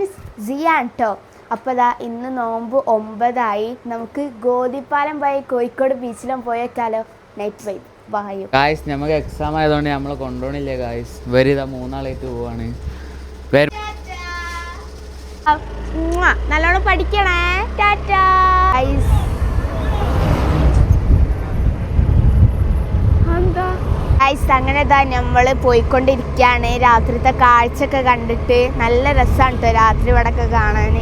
Guys ജിയാണ് കേട്ടോ. അപ്പോൾ ദാ ഇന്ന് നോമ്പ് 9 നമുക്ക് ഗോതിപ്പാലം പോയി കോഴിക്കോട് ബീച്ചിലും പോയേക്കാലോ. നൈറ്റ് വൈബ് വായു ഗായ്സ്. നമുക്ക് എക്സാം ആയതുകൊണ്ട് നമ്മളെ കൊണ്ടുപോകണില്ലേ ഗായ്സ്. ഇതാ 3 പോവാണ്. നല്ലോണം പഠിക്കണേ. ടാറ്റാ ഗൈസ്. അങ്ങനെ ഇതാ നമ്മൾ പോയിക്കൊണ്ടിരിക്കുകയാണ്. രാത്രിത്തെ കാഴ്ചയൊക്കെ കണ്ടിട്ട് നല്ല രസമാണ് കേട്ടോ രാത്രി ഇവിടെ ഒക്കെ കാണാൻ.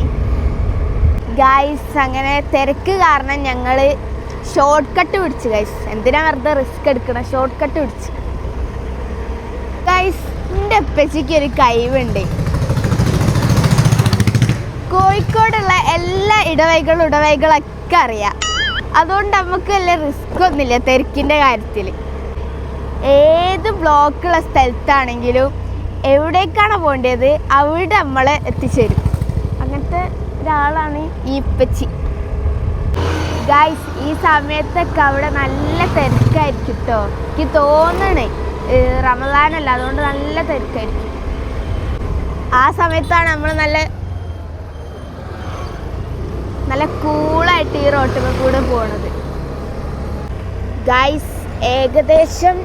ഗൈസ് അങ്ങനെ തിരക്ക് കാരണം ഞങ്ങൾ ഷോർട്ട് കട്ട് പിടിച്ചു ഗൈസ്. എന്തിനാ വെറുതെ റിസ്ക് എടുക്കണം, ഷോർട്ട് കട്ട് പിടിച്ചു ഗൈസ്. എൻ്റെ അപ്പച്ചിക്ക് ഒരു കഴിവുണ്ട്. കോഴിക്കോടുള്ള എല്ലാ ഇടവഴികളൊക്കെ അറിയാം. അതുകൊണ്ട് നമുക്ക് വലിയ റിസ്ക് ഒന്നുമില്ല തിരക്കിൻ്റെ കാര്യത്തിൽ. ഏത് ബ്ലോക്കുള്ള സ്ഥലത്താണെങ്കിലും എവിടേക്കാണ് പോകേണ്ടത് അവിടെ നമ്മളെ എത്തിച്ചേരും. അങ്ങനത്തെ ഒരാളാണ് ഈ ഇപ്പച്ചി. ഗൈസ് ഈ സമയത്തൊക്കെ അവിടെ നല്ല തിരക്കായിരിക്കും കേട്ടോ. എനിക്ക് തോന്നണേ റമദാനല്ല, അതുകൊണ്ട് നല്ല തിരക്കായിരിക്കും. ആ സമയത്താണ് നമ്മൾ നല്ല കൂളായിട്ട് ഈ റോട്ടിൽ കൂടെ പോണത്. ഗൈസ് ഏകദേശം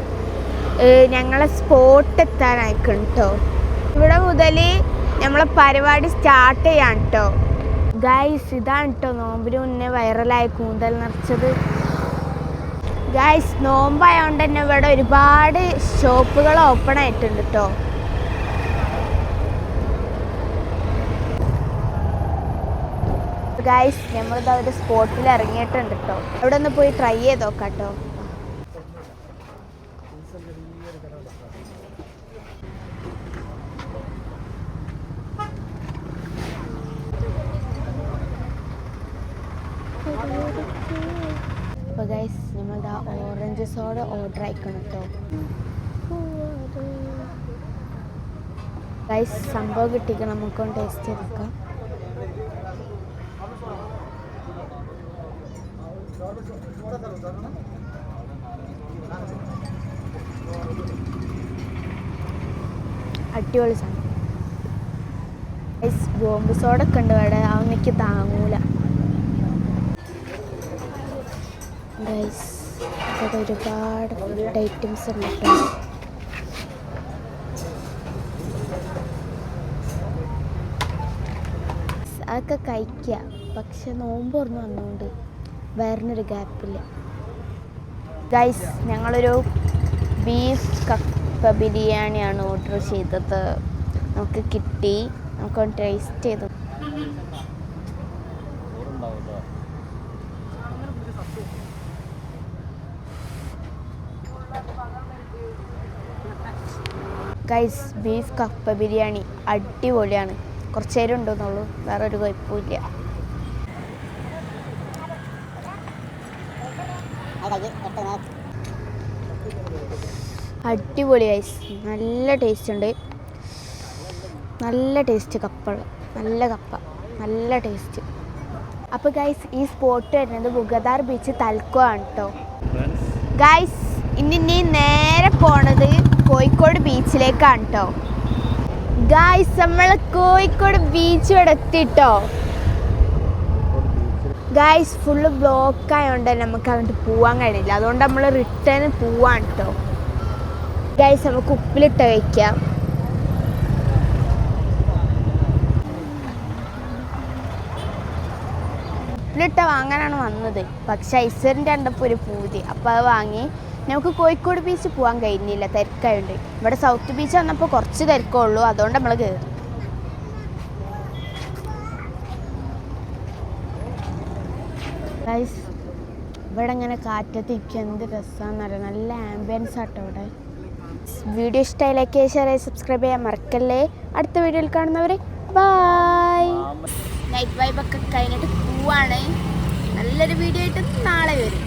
ഞങ്ങളെ സ്പോട്ട് എത്താനായിക്കണം കേട്ടോ. ഇവിടെ മുതൽ നമ്മളെ പരിപാടി സ്റ്റാർട്ട് ചെയ്യാൻ കേട്ടോ. ഗൈസ് ഇതാണ് കേട്ടോ നോമ്പിന് മുന്നേ വൈറലായ കൂന്തൽ നിറച്ചത്. ഗൈസ് നോമ്പായതുകൊണ്ട് തന്നെ ഇവിടെ ഒരുപാട് ഷോപ്പുകൾ ഓപ്പൺ ആയിട്ടുണ്ട് കേട്ടോ. ഗൈസ് നമ്മളിതാ ഒരു സ്പോട്ടിൽ ഇറങ്ങിയിട്ടുണ്ട് കേട്ടോ. അവിടെ ഒന്ന് പോയി ട്രൈ ചെയ്ത് നോക്കാം കേട്ടോ. അപ്പോൾ ഗൈസ് നമ്മളിതാ ഓറഞ്ച് സോഡ ഓർഡർ ആയിക്കണം കേട്ടോ. ഗൈസ് സംഭവം കിട്ടിക്കണം, നമുക്കൊന്ന് ടേസ്റ്റ് ചെയ്തെടുക്കാം. അടിപൊളി സാധനം ഗൈസ്. ബോംബ് സോഡ ഒക്കെ ഉണ്ട് ഇവിടെ, അതൊന്നും എനിക്ക് താങ്ങൂല ഗൈസ്. ഇവിടെ ഒരുപാട് ഫുഡ് ഐറ്റംസ് ഉണ്ട് കേട്ടോ. അതൊക്കെ കഴിക്കുക, പക്ഷെ നോമ്പ് തുറന്ന് വന്നുകൊണ്ട് വയറിനൊരു ഗ്യാപ്പില്ല ഗൈസ്. ഞങ്ങളൊരു ബീഫ് കപ്പ ബിരിയാണിയാണ് ഓർഡർ ചെയ്തത്. നമുക്ക് കിട്ടി, നമുക്കൊന്ന് ടേസ്റ്റ് ചെയ്തു. ഗൈസ് ബീഫ് കപ്പ ബിരിയാണി അടിപൊളിയാണ്. കുറച്ച് നേരം ഉണ്ടെന്നുള്ളൂ, വേറെ ഒരു കുഴപ്പമില്ല. അടിപൊളി ഗൈസ്, നല്ല ടേസ്റ്റ് ഉണ്ട്. നല്ല ടേസ്റ്റ് കപ്പ, നല്ല കപ്പ, നല്ല ടേസ്റ്റ്. അപ്പോൾ ഗൈസ് ഈ സ്പോട്ട് വരുന്നത് ബുഗദാർ ബീച്ച് തൽക്കമാണ് കേട്ടോ. ഗൈസ് ഇനി നേരെ പോണത് കോഴിക്കോട് ബീച്ചിലേക്കാണ് കേട്ടോ. ഗൈസ് നമ്മൾ കോഴിക്കോട് ബീച്ച് ഇവിടെ എത്തിട്ടോ. ഗൈസ് ഫുള്ള് ബ്ലോക്ക് ആയതുകൊണ്ട് നമുക്ക് അങ്ങോട്ട് പോകാൻ കഴിയില്ല, അതുകൊണ്ട് നമ്മൾ റിട്ടേൺ പോവാണ് കേട്ടോ. ഗൈസ് നമുക്ക് ഉപ്പിലിട്ട് വയ്ക്കാം. ഉപ്പിലിട്ട വാങ്ങാനാണ് വന്നത്, പക്ഷെ ഐശ്വര്യൻ്റെ കണ്ടപ്പോൾ ഒരു പൂതി, അപ്പോൾ അത് വാങ്ങി. നമുക്ക് കോഴിക്കോട് ബീച്ച് പോകാൻ കഴിഞ്ഞില്ല, തിരക്കായുണ്ട്. ഇവിടെ സൗത്ത് ബീച്ച് വന്നപ്പോൾ കുറച്ച് തിരക്കുള്ളൂ, അതുകൊണ്ട് നമ്മൾ കയറി. ഗൈസ് ഇവിടെ ഇങ്ങനെ കാറ്റത്തിരിക്കുക, എന്ത് രസമാണെന്നറിയാം. നല്ല ആംബിയൻസ് ആട്ടോ ഇവിടെ. വീഡിയോ ഇഷ്ടമായി ലൈക്ക് ചെയ്യുക, ഷെയർ ചെയ്യുക, സബ്സ്ക്രൈബ് ചെയ്യാൻ മറക്കല്ലേ. അടുത്ത വീഡിയോയിൽ കാണുന്നവരെ ബൈ. നൈറ്റ് വൈബൊക്കെ കഴിഞ്ഞിട്ട് പോവാണ്. നല്ലൊരു വീഡിയോ ആയിട്ട് നാളെ വരും.